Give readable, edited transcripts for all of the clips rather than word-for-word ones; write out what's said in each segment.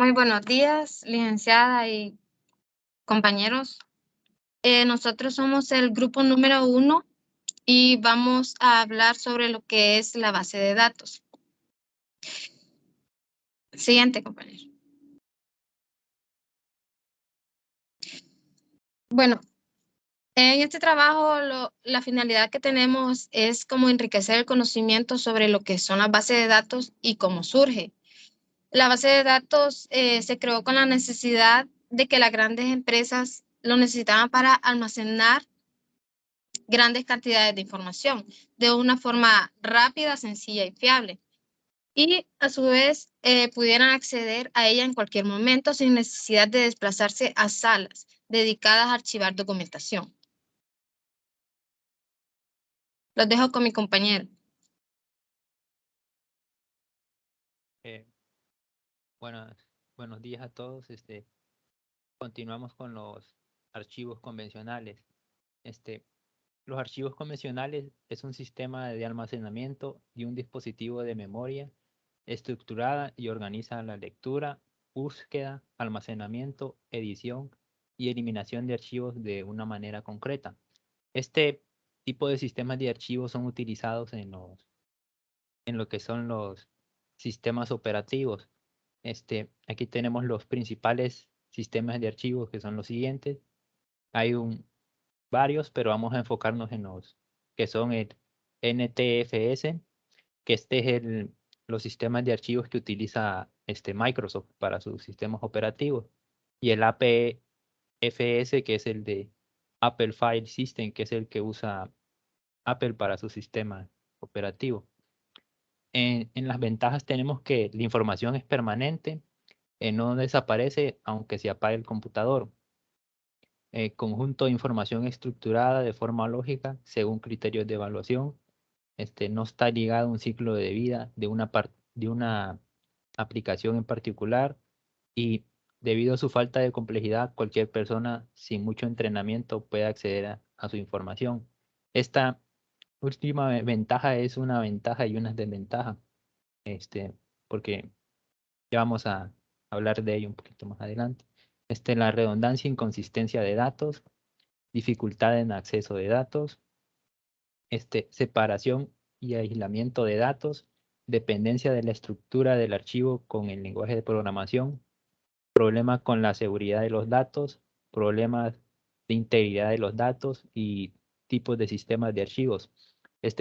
Muy buenos días, licenciada y compañeros. Nosotros somos el grupo número 1 y vamos a hablar sobre lo que es la base de datos. Siguiente, compañero. Bueno, en este trabajo la finalidad que tenemos es como enriquecer el conocimiento sobre lo que son las bases de datos y cómo surge. La base de datos se creó con la necesidad de que las grandes empresas lo necesitaban para almacenar grandes cantidades de información de una forma rápida, sencilla y fiable. Y a su vez pudieran acceder a ella en cualquier momento sin necesidad de desplazarse a salas dedicadas a archivar documentación. Los dejo con mi compañero. Buenos días a todos. Continuamos con los archivos convencionales. Los archivos convencionales es un sistema de almacenamiento y un dispositivo de memoria estructurada y organiza la lectura, búsqueda, almacenamiento, edición y eliminación de archivos de una manera concreta. Este tipo de sistemas de archivos son utilizados en lo que son los sistemas operativos. Aquí tenemos los principales sistemas de archivos que son los siguientes. Hay varios, pero vamos a enfocarnos en los que son el NTFS, que es los sistemas de archivos que utiliza Microsoft para sus sistemas operativos, y el APFS, que es el de Apple File System, que es el que usa Apple para su sistema operativo. En las ventajas tenemos que la información es permanente, no desaparece aunque se apague el computador. Conjunto de información estructurada de forma lógica según criterios de evaluación. No está ligado a un ciclo de vida de una aplicación en particular, y debido a su falta de complejidad, cualquier persona sin mucho entrenamiento puede acceder a su información. Esta última ventaja es una ventaja y una desventaja, porque ya vamos a hablar de ello un poquito más adelante. La redundancia e inconsistencia de datos, dificultad en acceso de datos, separación y aislamiento de datos, dependencia de la estructura del archivo con el lenguaje de programación, problemas con la seguridad de los datos, problemas de integridad de los datos y tipos de sistemas de archivos.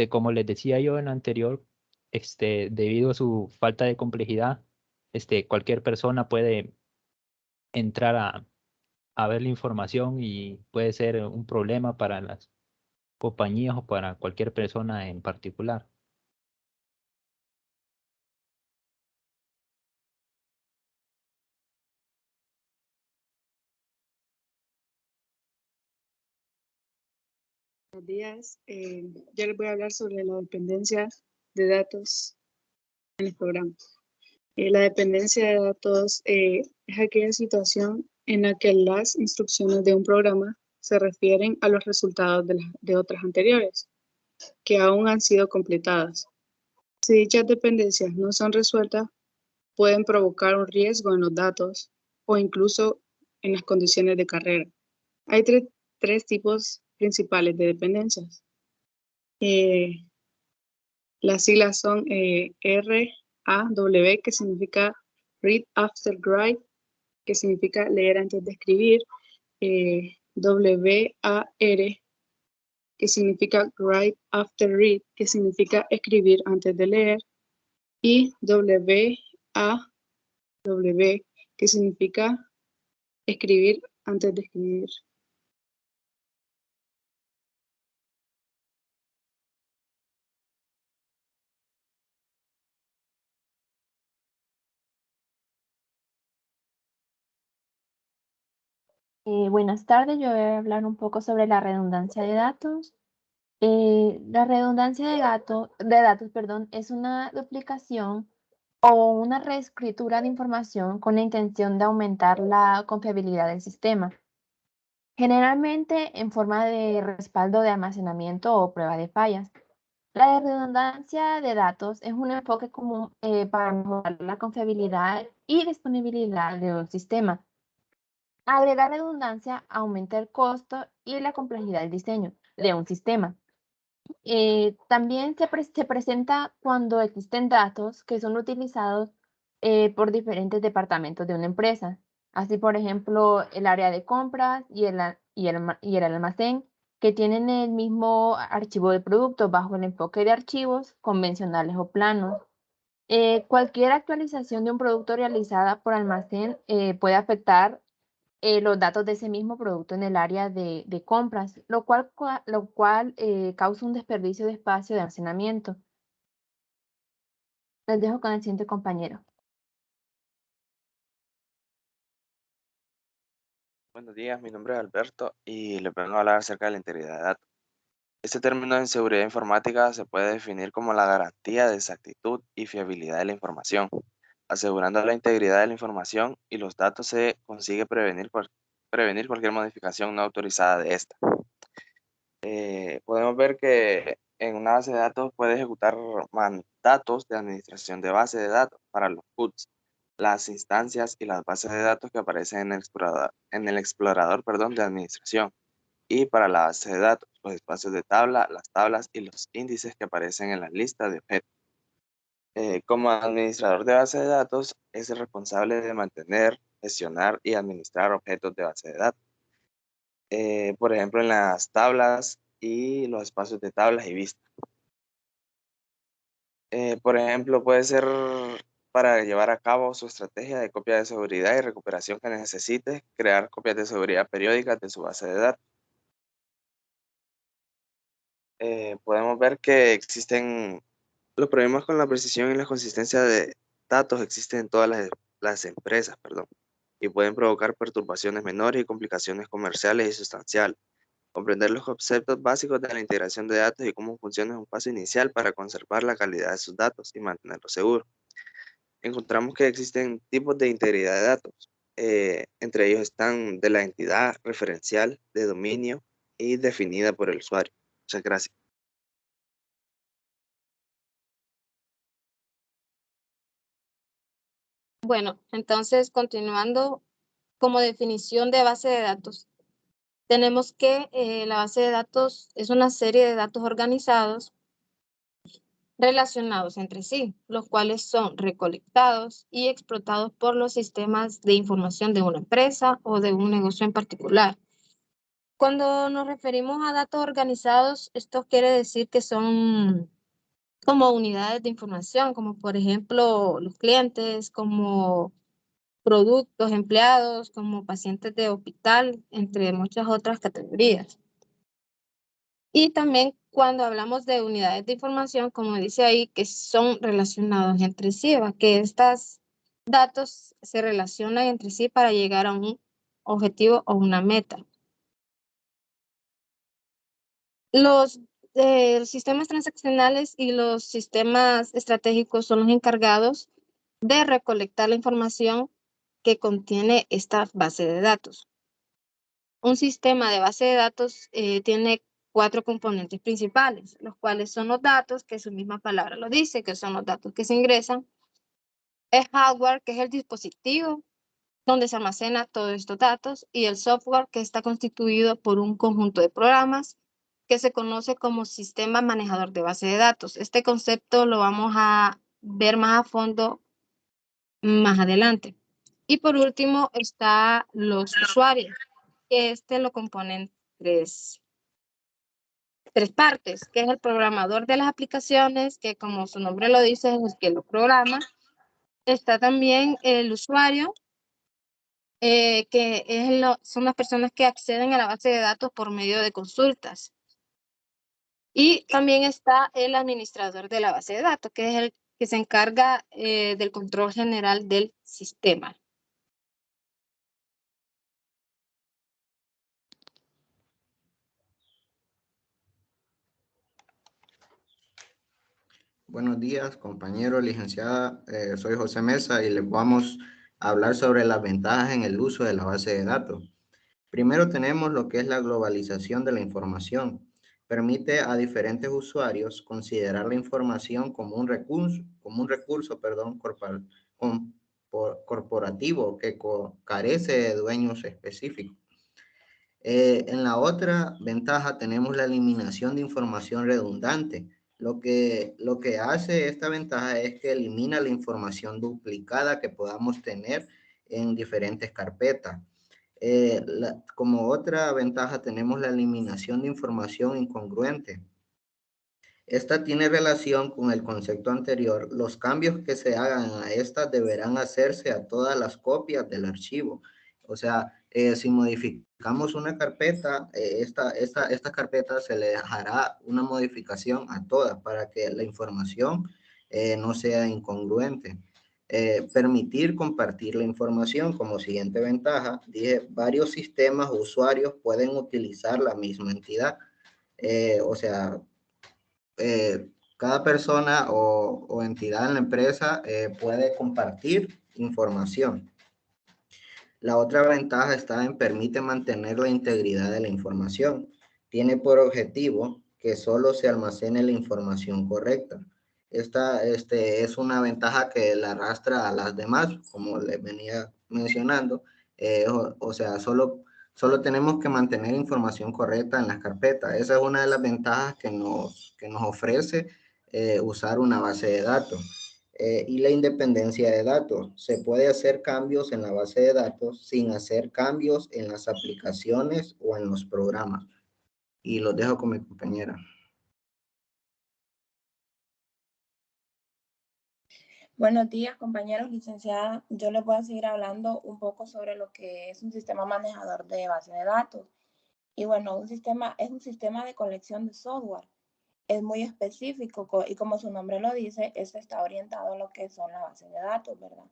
Como les decía yo en lo anterior, debido a su falta de complejidad, cualquier persona puede entrar a ver la información y puede ser un problema para las compañías o para cualquier persona en particular. Buenos días. Yo les voy a hablar sobre la dependencia de datos en el programa. La dependencia de datos es aquella situación en la que las instrucciones de un programa se refieren a los resultados de otras anteriores, que aún han sido completadas. Si dichas dependencias no son resueltas, pueden provocar un riesgo en los datos o incluso en las condiciones de carrera. Hay tres tipos principales de dependencias. Las siglas son RAW, que significa Read After Write, que significa leer antes de escribir, WAR, que significa Write After Read, que significa escribir antes de leer, y WAW, que significa escribir antes de escribir. Buenas tardes, yo voy a hablar un poco sobre la redundancia de datos. La redundancia de datos, es una duplicación o una reescritura de información con la intención de aumentar la confiabilidad del sistema, generalmente en forma de respaldo de almacenamiento o prueba de fallas. La redundancia de datos es un enfoque común para mejorar la confiabilidad y disponibilidad de un sistema. Agregar redundancia aumenta el costo y la complejidad del diseño de un sistema. También se presenta cuando existen datos que son utilizados por diferentes departamentos de una empresa. Así, por ejemplo, el área de compras y el almacén, que tienen el mismo archivo de productos bajo el enfoque de archivos convencionales o planos. Cualquier actualización de un producto realizada por almacén puede afectar los datos de ese mismo producto en el área de compras, lo cual causa un desperdicio de espacio de almacenamiento. Les dejo con el siguiente compañero. Buenos días, mi nombre es Alberto y les vengo a hablar acerca de la integridad de datos. Este término en seguridad informática se puede definir como la garantía de exactitud y fiabilidad de la información. Asegurando la integridad de la información y los datos se consigue prevenir cualquier modificación no autorizada de esta. Podemos ver que en una base de datos puede ejecutar mandatos de administración de base de datos para los hooks, las instancias y las bases de datos que aparecen en el explorador, de administración, y para la base de datos, los espacios de tabla, las tablas y los índices que aparecen en la lista de objetos. Como administrador de base de datos, es el responsable de mantener, gestionar y administrar objetos de base de datos. Por ejemplo, en las tablas y los espacios de tablas y vistas. Por ejemplo, puede ser para llevar a cabo su estrategia de copia de seguridad y recuperación que necesite, crear copias de seguridad periódicas de su base de datos. Podemos ver que existen los problemas con la precisión y la consistencia de datos existen en todas las empresas, y pueden provocar perturbaciones menores y complicaciones comerciales y sustanciales. Comprender los conceptos básicos de la integración de datos y cómo funciona es un paso inicial para conservar la calidad de sus datos y mantenerlos seguros. Encontramos que existen tipos de integridad de datos. Entre ellos están de la entidad referencial, de dominio y definida por el usuario. Muchas gracias. Bueno, entonces continuando como definición de base de datos, tenemos que la base de datos es una serie de datos organizados relacionados entre sí, los cuales son recolectados y explotados por los sistemas de información de una empresa o de un negocio en particular. Cuando nos referimos a datos organizados, esto quiere decir que son como unidades de información, como por ejemplo los clientes, como productos, empleados, como pacientes de hospital, entre muchas otras categorías. Y también cuando hablamos de unidades de información, como dice ahí, que son relacionados entre sí, que estos datos se relacionan entre sí para llegar a un objetivo o una meta. Los sistemas transaccionales y los sistemas estratégicos son los encargados de recolectar la información que contiene esta base de datos. Un sistema de base de datos tiene 4 componentes principales, los cuales son los datos, que su misma palabra lo dice, que son los datos que se ingresan. El hardware, que es el dispositivo donde se almacena todos estos datos, y el software, que está constituido por un conjunto de programas que se conoce como sistema manejador de base de datos. Este concepto lo vamos a ver más a fondo más adelante. Y por último está los usuarios, que lo componen tres partes, que es el programador de las aplicaciones, que como su nombre lo dice, es el que lo programa. Está también el usuario, que son las personas que acceden a la base de datos por medio de consultas. Y también está el administrador de la base de datos, que es el que se encarga del control general del sistema. Buenos días, compañero, licenciada. Soy José Mesa y les vamos a hablar sobre las ventajas en el uso de la base de datos. Primero tenemos lo que es la globalización de la información. permite a diferentes usuarios considerar la información como un recurso, corporativo que carece de dueños específicos. En la otra ventaja tenemos la eliminación de información redundante. Lo que hace esta ventaja es que elimina la información duplicada que podamos tener en diferentes carpetas. Como otra ventaja tenemos la eliminación de información incongruente. Esta tiene relación con el concepto anterior. Los cambios que se hagan a esta deberán hacerse a todas las copias del archivo. O sea, si modificamos una carpeta, esta carpeta se le dejará una modificación a todas para que la información no sea incongruente. Permitir compartir la información como siguiente ventaja. Dije, varios sistemas o usuarios pueden utilizar la misma entidad. O sea, cada persona o entidad en la empresa puede compartir información. La otra ventaja está en permite mantener la integridad de la información. Tiene por objetivo que solo se almacene la información correcta. Esta es una ventaja que la arrastra a las demás, como les venía mencionando. O sea, solo tenemos que mantener información correcta en las carpetas. Esa es una de las ventajas que nos ofrece usar una base de datos. Y la independencia de datos. Se puede hacer cambios en la base de datos sin hacer cambios en las aplicaciones o en los programas. Y los dejo con mi compañera. Buenos días, compañeros, licenciada. Yo les voy a seguir hablando un poco sobre lo que es un sistema manejador de base de datos. Y bueno, un sistema es un sistema de colección de software. Es muy específico y como su nombre lo dice, este está orientado a lo que son las bases de datos, ¿verdad?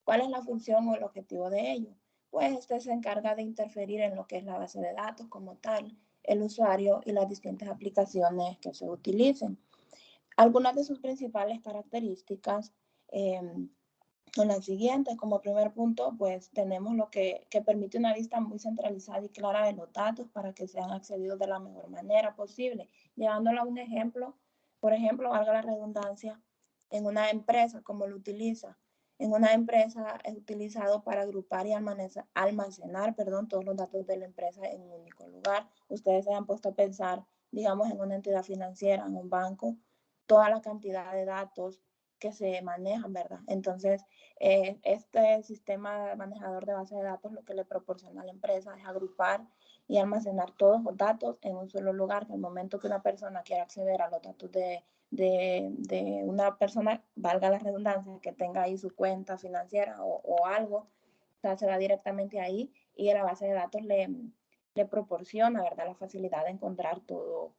¿Cuál es la función o el objetivo de ello? Pues este se encarga de interferir en lo que es la base de datos como tal, el usuario y las distintas aplicaciones que se utilicen. Algunas de sus principales características son las siguientes. Como primer punto, pues tenemos lo que permite una vista muy centralizada y clara de los datos para que sean accedidos de la mejor manera posible. Llevándolo a un ejemplo, por ejemplo, valga la redundancia, en una empresa, como lo utiliza. En una empresa es utilizado para agrupar y almacenar todos los datos de la empresa en un único lugar. Ustedes se han puesto a pensar, digamos, en una entidad financiera, en un banco, toda la cantidad de datos que se manejan, ¿verdad? Entonces, este sistema manejador de base de datos lo que le proporciona a la empresa es agrupar y almacenar todos los datos en un solo lugar. Que al momento que una persona quiera acceder a los datos de una persona, valga la redundancia, que tenga ahí su cuenta financiera o algo, o sea, se va directamente ahí y la base de datos le proporciona, ¿verdad?, la facilidad de encontrar todo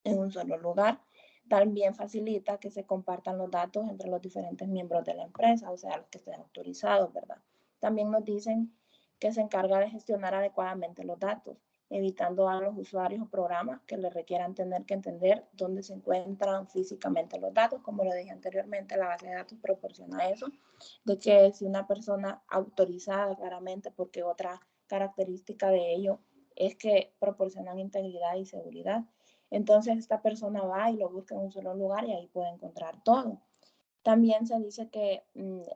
en un solo lugar. También facilita que se compartan los datos entre los diferentes miembros de la empresa, o sea, los que estén autorizados, ¿verdad? También nos dicen que se encarga de gestionar adecuadamente los datos, evitando a los usuarios o programas que le requieran tener que entender dónde se encuentran físicamente los datos. Como lo dije anteriormente, la base de datos proporciona eso, de que si una persona autorizada claramente, porque otra característica de ello es que proporcionan integridad y seguridad. Entonces esta persona va y lo busca en un solo lugar y ahí puede encontrar todo. También se dice que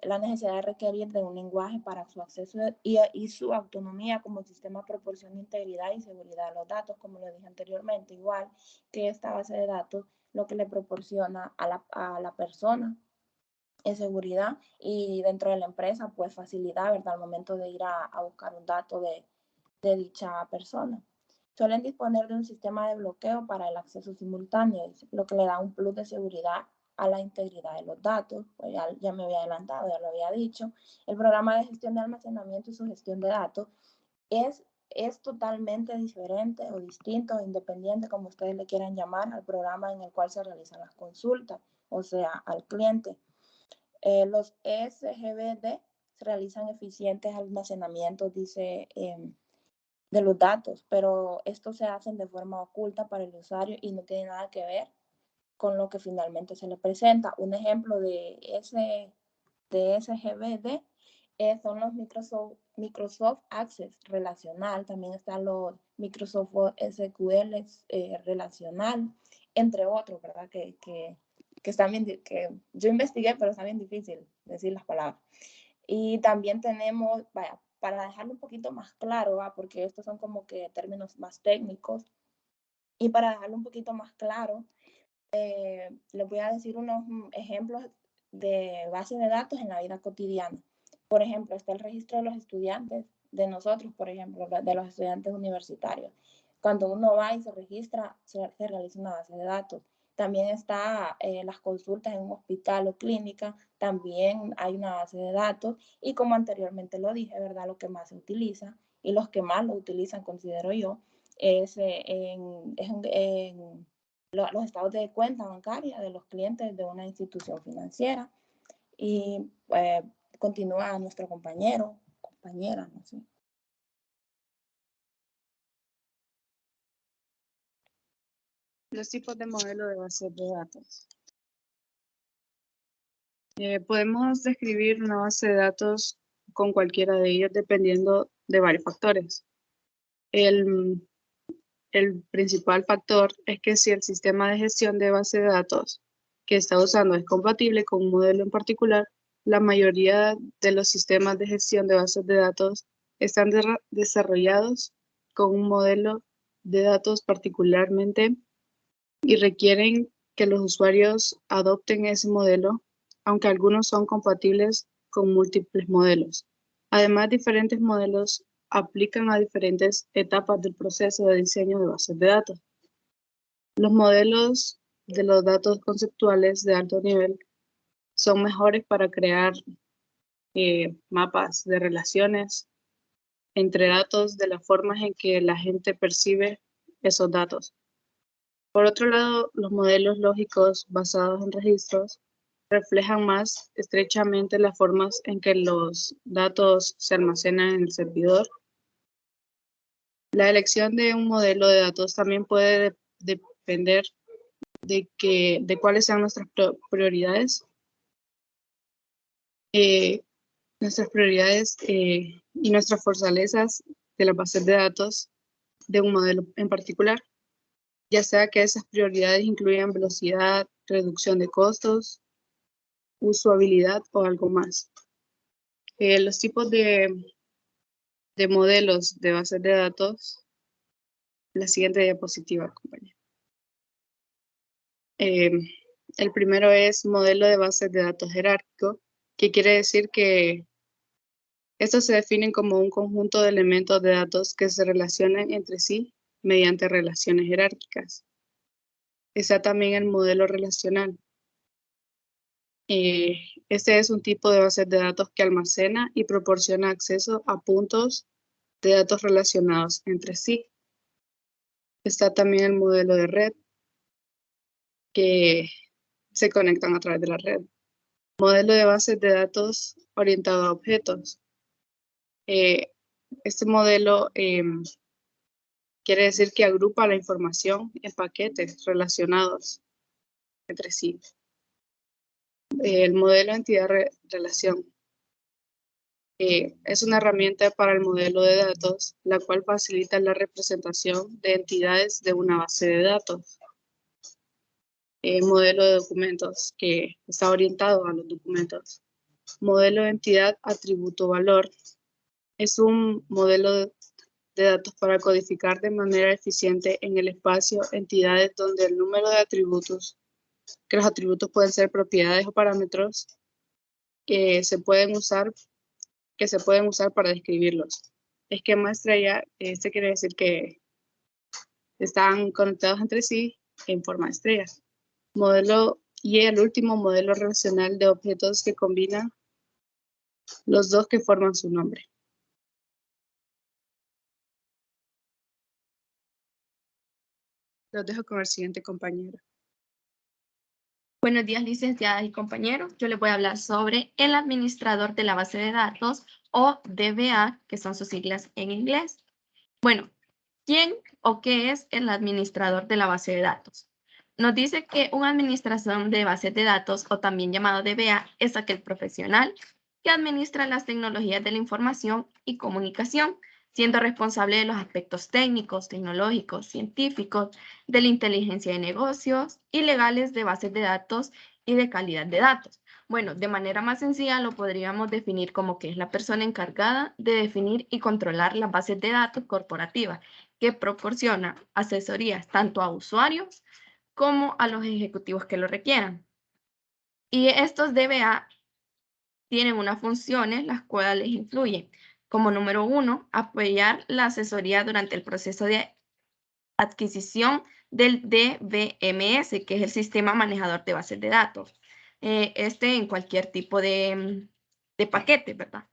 la necesidad de requerir de un lenguaje para su acceso y su autonomía como sistema proporciona integridad y seguridad de los datos, como lo dije anteriormente, igual que esta base de datos lo que le proporciona a la persona es seguridad y dentro de la empresa pues facilidad, ¿verdad?, al momento de ir a buscar un dato de dicha persona. Suelen disponer de un sistema de bloqueo para el acceso simultáneo, lo que le da un plus de seguridad a la integridad de los datos. Pues ya me había adelantado, ya lo había dicho. El programa de gestión de almacenamiento y su gestión de datos es totalmente diferente o distinto o independiente, como ustedes le quieran llamar, al programa en el cual se realizan las consultas, o sea, al cliente. Los SGBD se realizan eficientes almacenamientos, dice, de los datos, pero estos se hacen de forma oculta para el usuario y no tiene nada que ver con lo que finalmente se le presenta. Un ejemplo de SGBD son los Microsoft Access relacional, también están los Microsoft SQL relacional, entre otros, ¿verdad? Que están bien, que yo investigué, pero está bien difícil decir las palabras. Y también tenemos, vaya, para dejarlo un poquito más claro, ¿va? Porque estos son como que términos más técnicos, y para dejarlo un poquito más claro, les voy a decir unos ejemplos de bases de datos en la vida cotidiana. Por ejemplo, está el registro de los estudiantes, de nosotros, por ejemplo, de los estudiantes universitarios. Cuando uno va y se registra, se realiza una base de datos. También está las consultas en un hospital o clínica, también hay una base de datos. Y como anteriormente lo dije, ¿verdad? Lo que más se utiliza y los que más lo utilizan, considero yo, es los estados de cuenta bancaria de los clientes de una institución financiera. Y continúa nuestro compañera, no sé. Los tipos de modelo de bases de datos. Podemos describir una base de datos con cualquiera de ellos dependiendo de varios factores. El principal factor es que si el sistema de gestión de base de datos que está usando es compatible con un modelo en particular, la mayoría de los sistemas de gestión de bases de datos están desarrollados con un modelo de datos particularmente y requieren que los usuarios adopten ese modelo, aunque algunos son compatibles con múltiples modelos. Además, diferentes modelos aplican a diferentes etapas del proceso de diseño de bases de datos. Los modelos de los datos conceptuales de alto nivel son mejores para crear mapas de relaciones entre datos de las formas en que la gente percibe esos datos. Por otro lado, los modelos lógicos basados en registros reflejan más estrechamente las formas en que los datos se almacenan en el servidor. La elección de un modelo de datos también puede depender de cuáles sean nuestras prioridades. Nuestras prioridades y nuestras fortalezas de las bases de datos de un modelo en particular, ya sea que esas prioridades incluyan velocidad, reducción de costos, usabilidad o algo más. Los tipos de modelos de bases de datos, la siguiente diapositiva, compañero. El primero es modelo de bases de datos jerárquico, que quiere decir que estos se definen como un conjunto de elementos de datos que se relacionan entre sí mediante relaciones jerárquicas. Está también el modelo relacional. Este es un tipo de base de datos que almacena y proporciona acceso a puntos de datos relacionados entre sí. Está también el modelo de red, que se conectan a través de la red. Modelo de bases de datos orientado a objetos. Este modelo quiere decir que agrupa la información en paquetes relacionados entre sí. El modelo entidad-relación es una herramienta para el modelo de datos, la cual facilita la representación de entidades de una base de datos. Modelo de documentos, que está orientado a los documentos. Modelo de entidad, atributo, valor. Es un modelo de datos para codificar de manera eficiente en el espacio entidades donde el número de atributos, que los atributos pueden ser propiedades o parámetros, que se pueden usar para describirlos. Esquema estrella, este quiere decir que están conectados entre sí en forma de estrellas. Modelo y el último modelo relacional de objetos que combina los dos que forman su nombre. Los dejo con el siguiente compañero. Buenos días, licenciadas y compañeros. Yo les voy a hablar sobre el administrador de la base de datos o DBA, que son sus siglas en inglés. Bueno, ¿quién o qué es el administrador de la base de datos? Nos dice que un administrador de bases de datos, o también llamado DBA, es aquel profesional que administra las tecnologías de la información y comunicación, siendo responsable de los aspectos técnicos, tecnológicos, científicos, de la inteligencia de negocios y legales de bases de datos y de calidad de datos. Bueno, de manera más sencilla lo podríamos definir como que es la persona encargada de definir y controlar las bases de datos corporativas, que proporciona asesorías tanto a usuarios como a los ejecutivos que lo requieran. Y estos DBA tienen unas funciones las cuales influyen. Como número 1, apoyar la asesoría durante el proceso de adquisición del DBMS, que es el Sistema Manejador de Bases de Datos. En cualquier tipo de paquete, ¿verdad?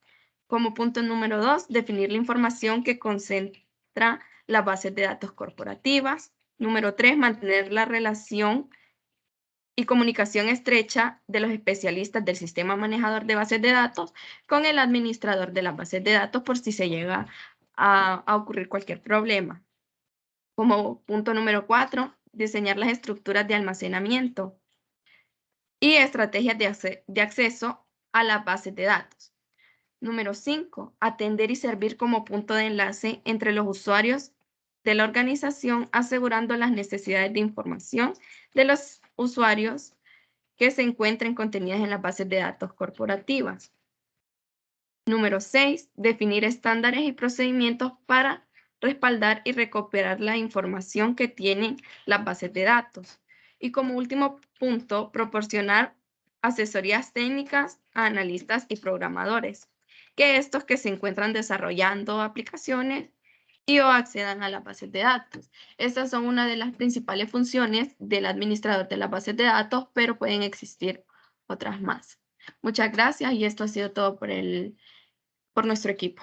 Como punto número 2, definir la información que concentra las bases de datos corporativas. Número 3, mantener la relación y comunicación estrecha de los especialistas del sistema manejador de bases de datos con el administrador de las bases de datos por si se llega a ocurrir cualquier problema. Como punto número 4, diseñar las estructuras de almacenamiento y estrategias de acceso a las bases de datos. Número 5, atender y servir como punto de enlace entre los usuarios de la organización, asegurando las necesidades de información de los usuarios que se encuentren contenidas en las bases de datos corporativas. Número 6, definir estándares y procedimientos para respaldar y recuperar la información que tienen las bases de datos. Y como último punto, proporcionar asesorías técnicas a analistas y programadores, que estos que se encuentran desarrollando aplicaciones y o accedan a las bases de datos. Estas son una de las principales funciones del administrador de las bases de datos, pero pueden existir otras más. Muchas gracias y esto ha sido todo por nuestro equipo.